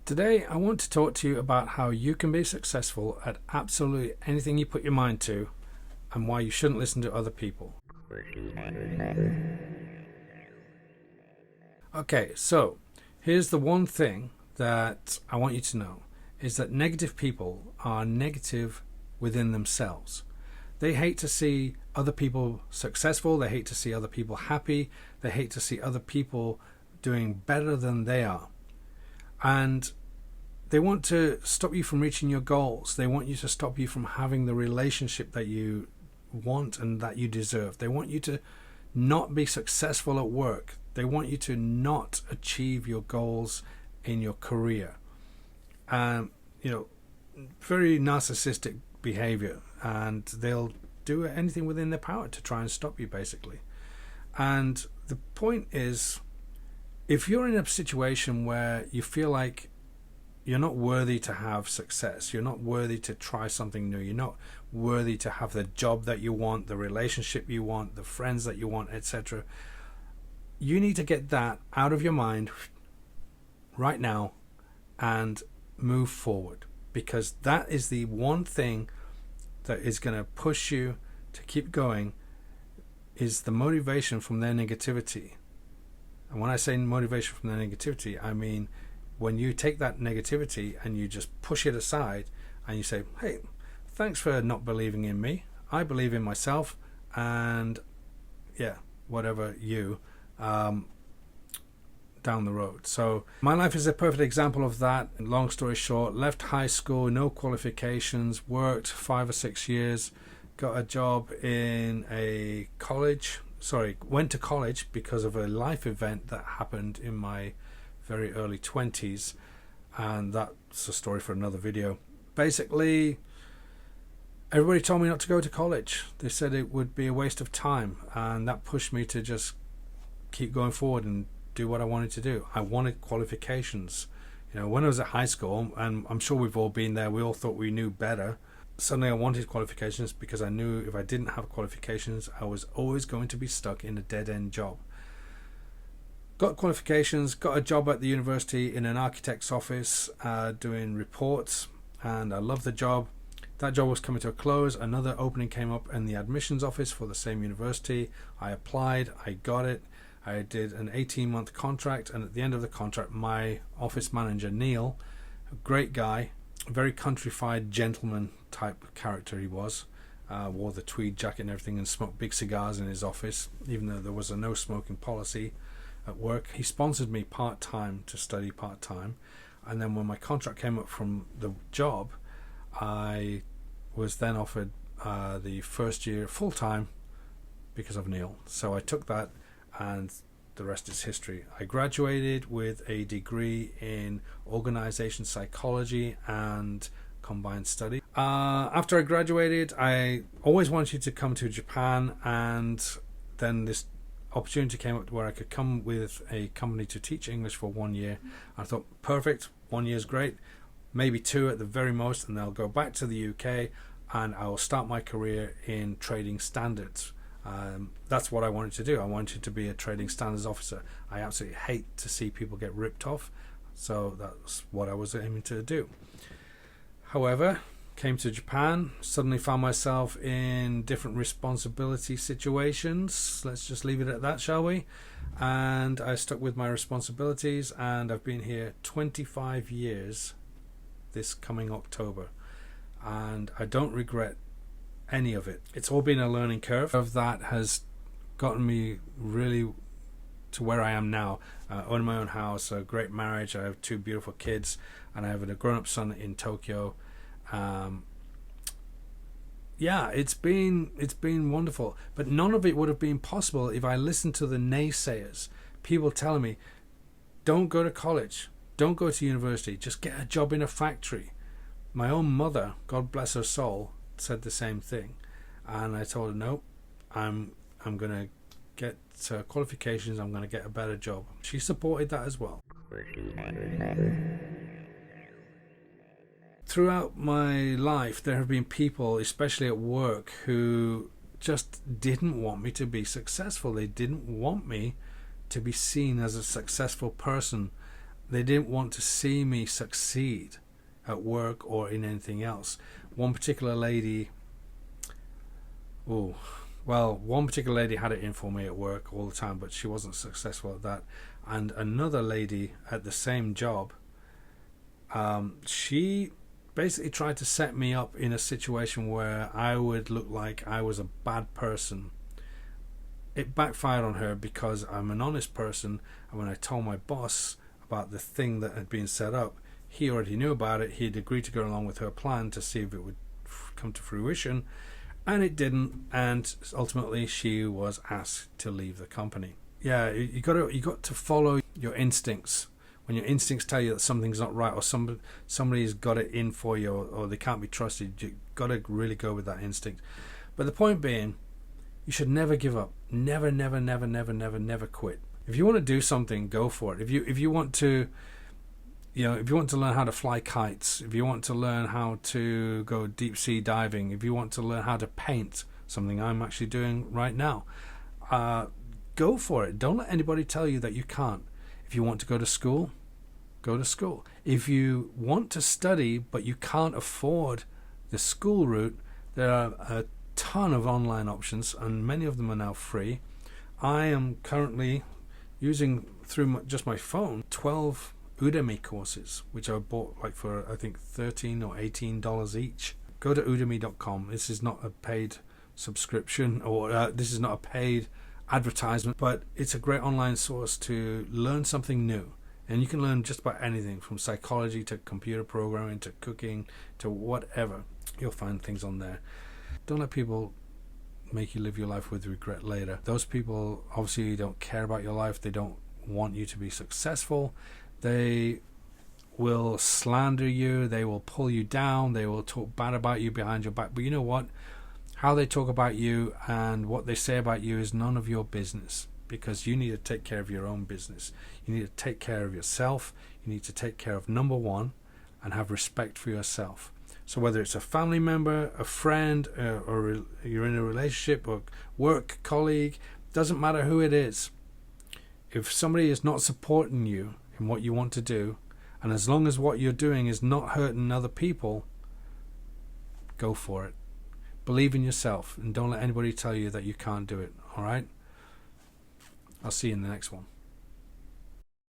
Today, I want to talk to you about how you can be successful at absolutely anything you put your mind to and why you shouldn't listen to other people. Okay, so here's the one thing that I want you to know is that negative people are negative within themselves. They hate to see other people successful, they hate to see other people happy, they hate to see other people doing better than they are. And they want to stop you from reaching your goals. They want you to stop you from having the relationship that you want and that you deserve. They want you to not be successful at work. They want you to not achieve your goals in your career. Very narcissistic behavior, and they'll do anything within their power to try and stop you, basically. And the point is, if you're in a situation where you feel like you're not worthy to have success, you're not worthy to try something new, you're not worthy to have the job that you want, the relationship you want, the friends that you want, etc., you need to get that out of your mind right now and move forward, because that is the one thing that is going to push you to keep going, is the motivation from their negativity. And when I say motivation from their negativity, I mean when you take that negativity and you just push it aside and you say, hey, thanks for not believing in me. I believe in myself, and whatever you down the road. So my life is a perfect example of that. Long story short, left high school, no qualifications, worked 5 or 6 years, got a job in a college. Went to college because of a life event that happened in my very early 20s, and that's a story for another video. Basically, everybody told me not to go to college. They said it would be a waste of time, and that pushed me to just keep going forward and do what I wanted to do. I wanted qualifications. When I was at high school, and I'm sure we've all been there, we all thought we knew better. Suddenly I wanted qualifications because I knew if I didn't have qualifications, I was always going to be stuck in a dead-end job. Got qualifications, got a job at the university in an architect's office doing reports, and I loved the job. That job was coming to a close. Another opening came up in the admissions office for the same university. I applied, I got it. I did an 18-month contract, and at the end of the contract, my office manager, Neil, a great guy, very countrified gentleman type character he was, wore the tweed jacket and everything and smoked big cigars in his office, even though there was a no smoking policy at work. He sponsored me part-time to study part-time, and then when my contract came up from the job, I was then offered the first year full-time because of Neil. So I took that, and the rest is history. I graduated with a degree in organization psychology and combined study. After I graduated, I always wanted to come to Japan, and then this opportunity came up where I could come with a company to teach English for 1 year. I thought, perfect, 1 year is great, maybe 2 at the very most, and then I'll go back to the UK and I will start my career in trading standards. That's what I wanted to do. I wanted to be a trading standards officer. I absolutely hate to see people get ripped off, so that's what I was aiming to do. However, came to Japan, suddenly found myself in different responsibility situations. Let's just leave it at that, shall we? And I stuck with my responsibilities, and I've been here 25 years this coming October, and I don't regret any of it. It's all been a learning curve. Of that has gotten me really to where I am now. Own my own house, a great marriage, I have 2 beautiful kids, and I have a grown-up son in Tokyo. It's been wonderful, but none of it would have been possible if I listened to the naysayers. People telling me, don't go to college, don't go to university, just get a job in a factory. My own mother, God bless her soul, said the same thing, and I told her, no, I'm going to get qualifications, I'm going to get a better job. She supported that as well. Throughout my life, there have been people, especially at work, who just didn't want me to be successful. They didn't want me to be seen as a successful person, They didn't want to see me succeed at work or in anything else. One particular lady had it in for me at work all the time, but she wasn't successful at that. And another lady at the same job, she basically tried to set me up in a situation where I would look like I was a bad person. It backfired on her because I'm an honest person, and when I told my boss about the thing that had been set up, he already knew about it. He'd agreed to go along with her plan to see if it would come to fruition, and it didn't, and ultimately she was asked to leave the company. Yeah, you got to follow your instincts. When your instincts tell you that something's not right, or somebody's got it in for you, or they can't be trusted, you got to really go with that instinct. But the point being, you should never give up. Never quit. If you want to do something, go for it. If you want to, if you want to learn how to fly kites, if you want to learn how to go deep sea diving, if you want to learn how to paint, something I'm actually doing right now, go for it. Don't let anybody tell you that you can't. If you want to go to school, go to school. If you want to study but you can't afford the school route, there are a ton of online options, and many of them are now free. I am currently using through just my phone 12 Udemy courses, which I bought for I think $13 or $18 each. Go to udemy.com. This is not a paid subscription, or this is not a paid advertisement, but it's a great online source to learn something new. And you can learn just about anything, from psychology to computer programming to cooking to whatever. You'll find things on there. Don't let people make you live your life with regret later. Those people obviously don't care about your life. They don't want you to be successful. They will slander you. They will pull you down. They will talk bad about you behind your back. But you know what? How they talk about you and what they say about you is none of your business, because you need to take care of your own business. You need to take care of yourself. You need to take care of number one and have respect for yourself. So whether it's a family member, a friend, or you're in a relationship or work colleague, doesn't matter who it is. If somebody is not supporting you in what you want to do, and as long as what you're doing is not hurting other people, go for it. Believe in yourself and don't let anybody tell you that you can't do it. All right? I'll see you in the next one.